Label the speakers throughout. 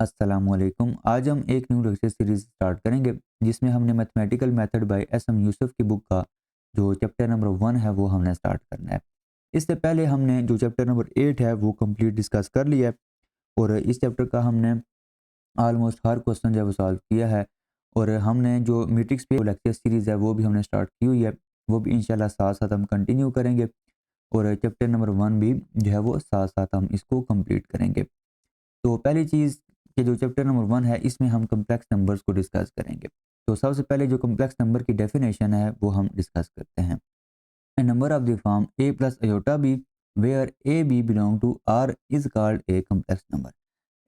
Speaker 1: अस्सलामुअलैकुम। आज हम एक न्यू लेक्चर सीरीज़ स्टार्ट करेंगे जिसमें हमने mathematical method by S M Yusuf की बुक का जो चैप्टर नंबर 1 है वो हमने स्टार्ट करना है। इससे पहले हमने जो चैप्टर नंबर 8 है वो कंप्लीट डिस्कस कर लिया है और इस चैप्टर का हमने ऑलमोस्ट हर क्वेश्चन जो है वो सॉल्व किया है और हमने जो मैट्रिक्स पे लेक्चर सीरीज़ है वो भी हमने स्टार्ट की हुई है। वो भी इंशाल्लाह साथ-साथ हम कंटिन्यू करेंगे और चैप्टर नंबर 1 भी जो है वो साथ-साथ हम इसको कंप्लीट करेंगे। तो पहली चीज़ कि जो चैप्टर नंबर 1 है इसमें हम कॉम्प्लेक्स नंबर्स को डिस्कस करेंगे। तो सबसे पहले जो कॉम्प्लेक्स नंबर की डेफिनेशन है वो हम डिस्कस करते हैं। A number of the form a plus iota b where a b belong to r is called a complex number।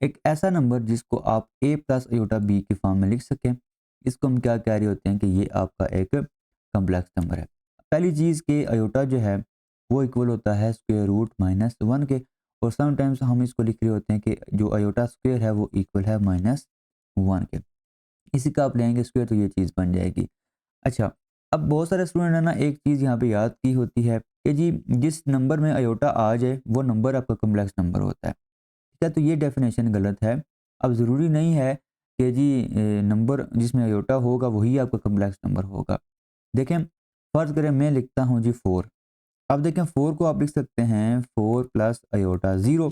Speaker 1: एक ऐसा नंबर जिसको आप a प्लस आयोटा b की फॉर्म में लिख सकें, इसको हम क्या कह रहे होते हैं कि ये आपका एक कॉम्प्लेक्स नंबर है। पहली चीज़ कि आयोटा जो है वो इक्वल होता है स्क्वायर रूट माइनस वन के और समटाइम्स हम इसको लिख रहे होते हैं कि जो आयोटा स्क्वायर है वो इक्वल है माइनस वन के। इसी का आप लेंगे स्क्वायर तो ये चीज़ बन जाएगी। अच्छा, अब बहुत सारे स्टूडेंट है ना एक चीज़ यहाँ पे याद की होती है कि जी जिस नंबर में आयोटा आ जाए वो नंबर आपका कॉम्प्लेक्स नंबर होता है। ठीक है, तो ये डेफिनेशन गलत है। अब ज़रूरी नहीं है कि जी नंबर जिसमें आयोटा होगा वही आपका कॉम्प्लेक्स नंबर होगा। देखें, फ़र्ज़ करें मैं लिखता हूँ जी 4। अब देखें 4 को आप लिख सकते हैं 4 प्लस आयोटा 0।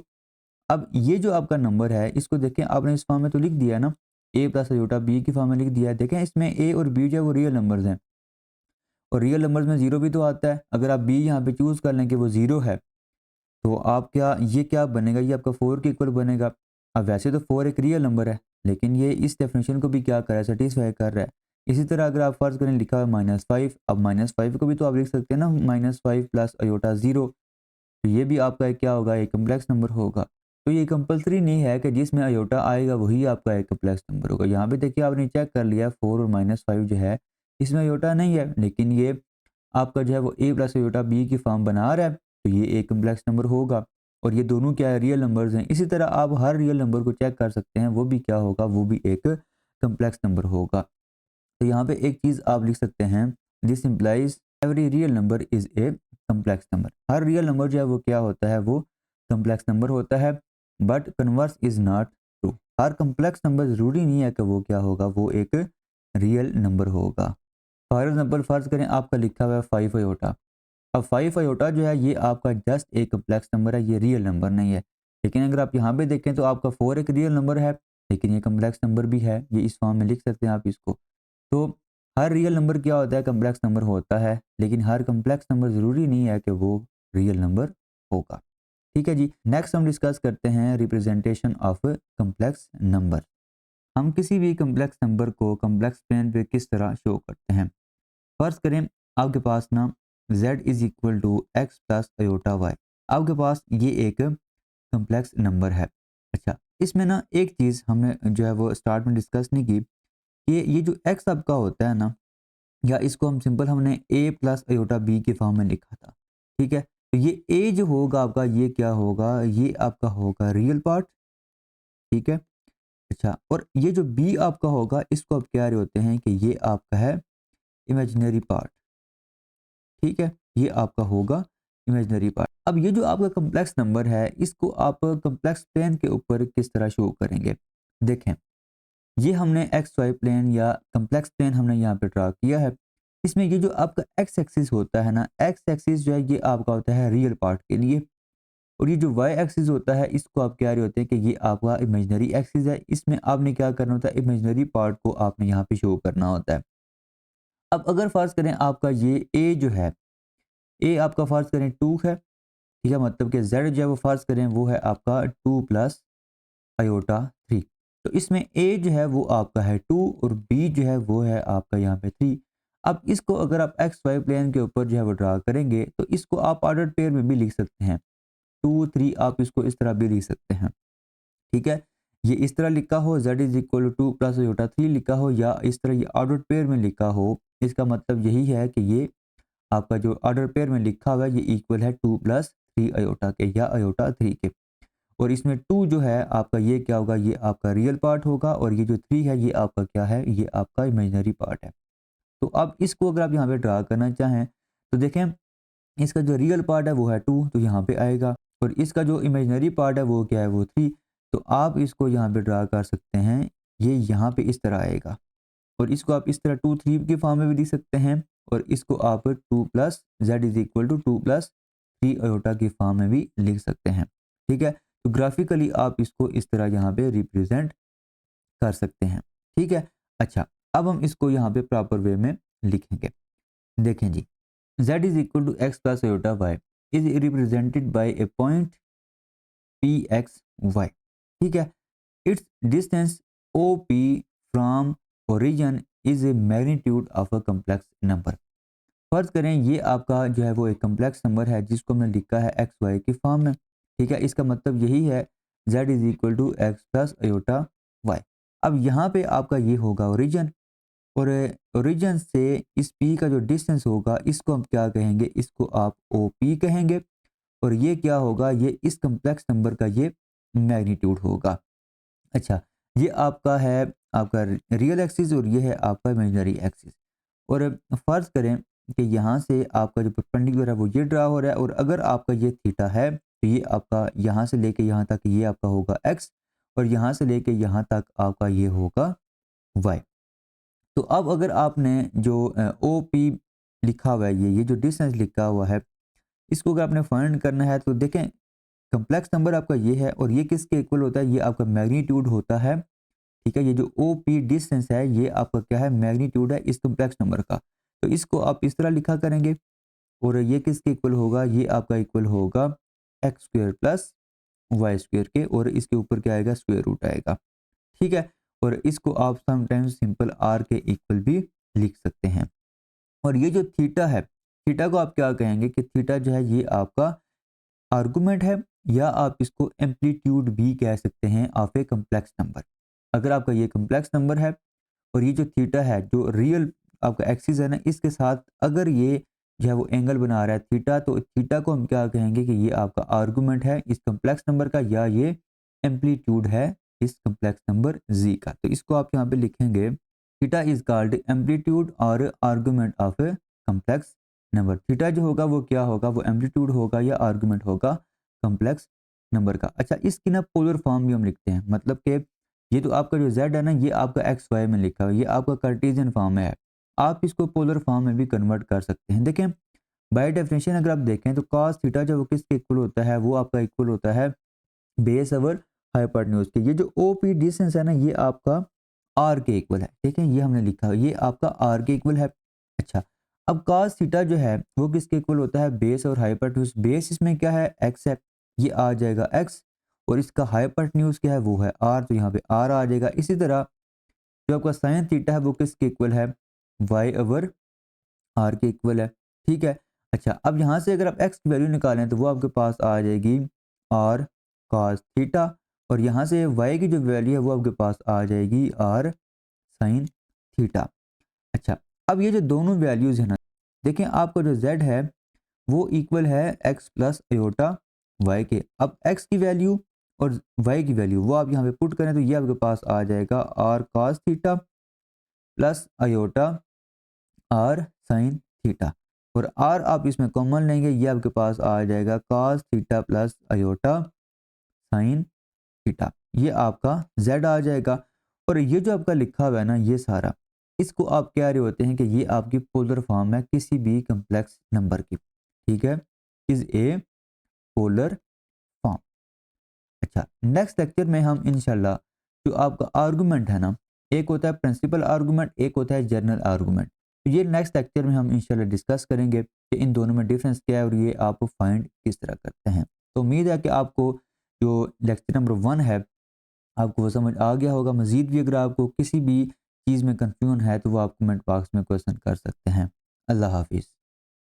Speaker 1: अब ये जो आपका नंबर है इसको देखें आपने इस फॉर्म में तो लिख दिया है ना, a प्लस आयोटा b की फॉर्म में लिख दिया है। देखें इसमें a और b जो है वो रियल नंबर्स हैं और रियल नंबर्स में 0 भी तो आता है। अगर आप b यहाँ पे चूज़ कर लें कि वो 0 है तो आप क्या बनेगा, ये आपका 4 के इक्वल बनेगा। अब वैसे तो 4 एक रियल नंबर है, लेकिन ये इस डेफिनेशन को भी क्या कर रहा है, सैटिस्फाई कर रहा है। इसी तरह अगर आप फ़र्ज़ करें लिखा है -5, अब -5 को भी तो आप लिख सकते हैं ना -5 प्लस आयोटा 0, तो ये भी आपका एक क्या होगा, एक कॉम्प्लेक्स नंबर होगा। तो ये कंपल्सरी नहीं है कि जिसमें आयोटा आएगा वही आपका एक कॉम्प्लेक्स नंबर होगा। यहाँ पे देखिए आपने चेक कर लिया 4 और -5 जो है इसमें आयोटा नहीं है, लेकिन ये आपका जो है वो a प्लस आयोटा b की फॉर्म बना रहा है, तो ये एक कॉम्प्लेक्स नंबर होगा और ये दोनों क्या है, रियल नंबर्स हैं। इसी तरह आप हर रियल नंबर को चेक कर सकते हैं, वो भी क्या होगा, वो भी एक कॉम्प्लेक्स नंबर होगा। तो यहाँ पे एक चीज़ आप लिख सकते हैं, this implies every real number is a complex number. Her real number जो है वो क्या होता है, वो कॉम्प्लेक्स नंबर होता है। But converse is not true. Her complex number ज़रूरी नहीं है कि वो क्या होगा, वो एक रियल नंबर होगा। फॉर एग्जाम्पल फ़र्ज़ करें आपका लिखा हुआ है 5 आयोटा। अब 5 आयोटा जो है ये आपका जस्ट एक कॉम्प्लेक्स नंबर है, ये रियल नंबर नहीं है। लेकिन अगर आप यहाँ पे देखें तो आपका 4 एक रियल नंबर है, लेकिन ये कॉम्प्लेक्स नंबर भी है। ये इस फॉर्म में लिख सकते हैं आप इसको। तो हर रियल नंबर क्या होता है, कॉम्प्लेक्स नंबर होता है, लेकिन हर कॉम्प्लेक्स नंबर ज़रूरी नहीं है कि वो रियल नंबर होगा। ठीक है जी, नेक्स्ट हम डिस्कस करते हैं रिप्रेजेंटेशन ऑफ कॉम्प्लेक्स नंबर। हम किसी भी कॉम्प्लेक्स नंबर को कॉम्प्लेक्स प्लेन पे किस तरह शो करते हैं। फर्ज करें आपके पास ना z is equal to x plus iota y. आपके पास ये एक कॉम्प्लेक्स नंबर है। अच्छा, इसमें ना एक चीज़ हमने जो है वो स्टार्ट में डिस्कस नहीं की कि ये जो x आपका होता है ना, या इसको हम सिंपल हमने a प्लस आयोटा b के फॉर्म में लिखा था। ठीक है, तो ये a जो होगा आपका, ये क्या होगा, ये आपका होगा रियल पार्ट। ठीक है, अच्छा, और ये जो b आपका होगा इसको आप कह रहे होते हैं कि ये आपका है इमेजिनरी पार्ट। ठीक है, ये आपका होगा इमेजिनरी पार्ट। अब ये जो आपका कॉम्प्लेक्स नंबर है इसको आप कॉम्प्लेक्स प्लेन के ऊपर किस तरह शो करेंगे। देखें, ये हमने एक्स वाई प्लेन या कॉम्प्लेक्स प्लेन हमने यहाँ पे ड्रा किया है। इसमें ये जो आपका एक्स एक्सिस होता है ना, एक्स एक्सिस जो है ये आपका होता है रियल पार्ट के लिए और ये जो वाई एक्सिस होता है इसको आप कह रहे होते हैं कि ये आपका इमेजिनरी एक्सिस है। इसमें आपने क्या करना होता है, इमेजिनरी पार्ट को आपने यहाँ पे शो करना होता है। अब अगर फर्ज करें आपका ये ए जो है, ए आपका फ़र्ज़ करें 2 है, ठीक है? मतलब कि ज़ेड जो है वो फ़र्ज़ करें वो है आपका 2 प्लस आयोटा 3। तो इसमें ए जो है वो आपका है 2 और बी जो है वो है आपका यहाँ पे 3। अब इसको अगर आप एक्स वाई प्लेन के ऊपर जो है वो ड्रा करेंगे तो इसको आप ऑर्डर्ड पेयर में भी लिख सकते हैं। 2, 3 आप इसको इस तरह भी लिख सकते हैं। ठीक है? ये इस तरह लिखा हो z is equal to 2 plus iota 3 लिखा हो या इस तरह ये ऑर्डर्ड पेयर में लिखा हो, इसका मतलब यही है कि ये आपका जो ऑर्डर पेयर में लिखा हुआ है ये इक्वल है 2 प्लस 3 आयोटा के या आयोटा 3 के। और इसमें 2 जो है आपका ये क्या होगा, ये आपका रियल पार्ट होगा और ये जो 3 है ये आपका क्या है, ये आपका इमेजिनरी पार्ट है। तो अब इसको अगर आप यहाँ पे ड्रा करना चाहें तो देखें, इसका जो रियल पार्ट है वो है 2 तो यहाँ पे आएगा और इसका जो इमेजिनरी पार्ट है वो क्या है, वो 3। तो आप इसको यहाँ पे ड्रा कर सकते हैं, ये यहाँ पे इस तरह आएगा और इसको आप इस तरह 2 3 के फॉर्म में भी लिख सकते हैं और इसको आप 2 plus z is equal to 2 plus 3 iota की फॉर्म में भी लिख सकते हैं। ठीक है, तो ग्राफिकली आप इसको इस तरह यहाँ पे रिप्रेजेंट कर सकते हैं। ठीक है, अच्छा अब हम इसको यहाँ पे प्रॉपर वे में लिखेंगे। देखें जी, z is equal to x plus iota y is represented by a point P x y. ठीक है, its distance O P from origin is a magnitude of a complex number. फर्ज करें ये आपका जो है वो एक कम्प्लेक्स नंबर है जिसको हमने लिखा है एक्स वाई की फॉर्म में। ठीक है, इसका मतलब यही है z is equal to x plus iota y. अब यहाँ पे आपका ये होगा ओरिजिन और ओरिजिन से इस पी का जो डिस्टेंस होगा इसको हम क्या कहेंगे, इसको आप ओ पी कहेंगे और ये क्या होगा, ये इस कम्प्लेक्स नंबर का ये मैग्नीट्यूड होगा। अच्छा, ये आपका है आपका रियल एक्सिस और ये है आपका इमेजिनरी एक्सिस। और फ़र्ज़ करें कि यहाँ से आपका जो परपेंडिकुलर है वो ये ड्रा हो रहा है और अगर आपका ये थीटा है तो ये आपका यहाँ से लेके यहाँ तक ये आपका होगा एक्स और यहाँ से लेके यहाँ तक आपका ये होगा वाई। तो अब अगर आपने जो ओ पी लिखा हुआ है, ये जो डिस्टेंस लिखा हुआ है, इसको अगर आपने फाइंड करना है तो देखें कम्प्लेक्स नंबर आपका ये है और ये किसके इक्वल होता है, ये आपका मैग्नीट्यूड होता है। ठीक है, ये जो ओ पी डिस्टेंस है ये आपका क्या है, मैग्नीट्यूड है इस कम्प्लेक्स नंबर का। तो इसको आप इस तरह लिखा करेंगे और ये किसके इक्वल होगा, ये आपका इक्वल होगा x square plus y square के और इसके ऊपर क्या आएगा, स्क्वायर रूट आएगा। ठीक है, और इसको आप समटाइम्स सिंपल आर के इक्वल भी लिख सकते हैं। और ये जो थीटा है, थीटा को आप क्या कहेंगे कि थीटा जो है ये आपका आर्गुमेंट है या आप इसको एम्पलीट्यूड भी कह सकते हैं ऑफ ए कम्प्लेक्स नंबर। अगर आपका ये कम्प्लेक्स नंबर है और ये जो थीटा है जो रियल आपका एक्सिस है ना, इसके साथ अगर ये जो है वो एंगल बना रहा है थीटा, तो थीटा को हम क्या कहेंगे कि ये आपका आर्गुमेंट है इस कम्प्लेक्स नंबर का या ये एम्पलीट्यूड है इस कम्प्लेक्स नंबर जी का। तो इसको आप यहाँ पे लिखेंगे थीटा इज कॉल्ड एम्पलीट्यूड और argument of A complex number. Theta जो होगा वो क्या होगा, वो एम्पलीट्यूड होगा या आर्गुमेंट होगा कम्प्लेक्स नंबर का। अच्छा, इसकी ना पोलर फॉर्म भी हम लिखते हैं, मतलब कि ये तो आपका जो z है ना ये आपका एक्स वाई में लिखा हुआ है, ये आपका कार्टेशियन फॉर्म में है। आप इसको पोलर फॉर्म में भी कन्वर्ट कर सकते हैं। देखें बाय डेफिनेशन अगर आप देखें तो cos थीटा जो वो किसके इक्वल होता है, वो आपका इक्वल होता है बेस ओवर हाइपोटेन्यूज के। ये जो ओ पी डिस्टेंस है ना ये आपका आर के इक्वल है। ठीक है, ये हमने लिखा है ये आपका आर के इक्वल है। अच्छा, अब cos थीटा जो है वो किसके इक्वल होता है, बेस और हाइपोटेन्यूज। बेस इसमें क्या है, एक्स है, ये आ जाएगा एक्स और इसका हाइपोटेन्यूज क्या है, वो है आर, तो यहाँ पे आर आ जाएगा। इसी तरह जो आपका साइन थीटा है वो किसके इक्वल है, वाई ओवर आर के इक्वल है। ठीक है, अच्छा अब यहाँ से अगर आप एक्स की वैल्यू निकालें तो वो आपके पास आ जाएगी आर cos थीटा और यहाँ से वाई की जो वैल्यू है वो आपके पास आ जाएगी आर साइन थीटा। अच्छा, अब ये जो दोनों वैल्यूज़ है ना, देखें आपका जो z है वो इक्वल है x प्लस अयोटा वाई के। अब x की वैल्यू और y की वैल्यू वो आप यहाँ पे पुट करें तो ये आपके पास आ जाएगा r cos theta plus iota r sine theta और r आप इसमें कॉमन लेंगे, ये आपके पास आ जाएगा cos theta plus iota sine theta. ये आपका z आ जाएगा और ये जो आपका लिखा हुआ है ना ये सारा, इसको आप कह रहे होते हैं कि ये आपकी पोलर फॉर्म है किसी भी कम्प्लेक्स नंबर की। ठीक है, इज ए पोलर फॉर्म। अच्छा, नेक्स्ट लेक्चर में हम इंशाल्लाह जो आपका आर्गुमेंट है ना, एक होता है प्रिंसिपल आर्गुमेंट, एक होता है जनरल आर्गुमेंट। तो ये नेक्स्ट लेक्चर में हम इंशाल्लाह डिस्कस करेंगे कि इन दोनों में डिफरेंस क्या है और ये आप फाइंड किस तरह करते हैं। तो उम्मीद है कि आपको जो लेक्चर नंबर 1 है आपको वो समझ आ गया होगा। मज़ीद भी अगर आपको किसी भी चीज़ में कन्फ्यूजन है तो वो आप कमेंट बॉक्स में क्वेश्चन कर सकते हैं। अल्लाह हाफिज़।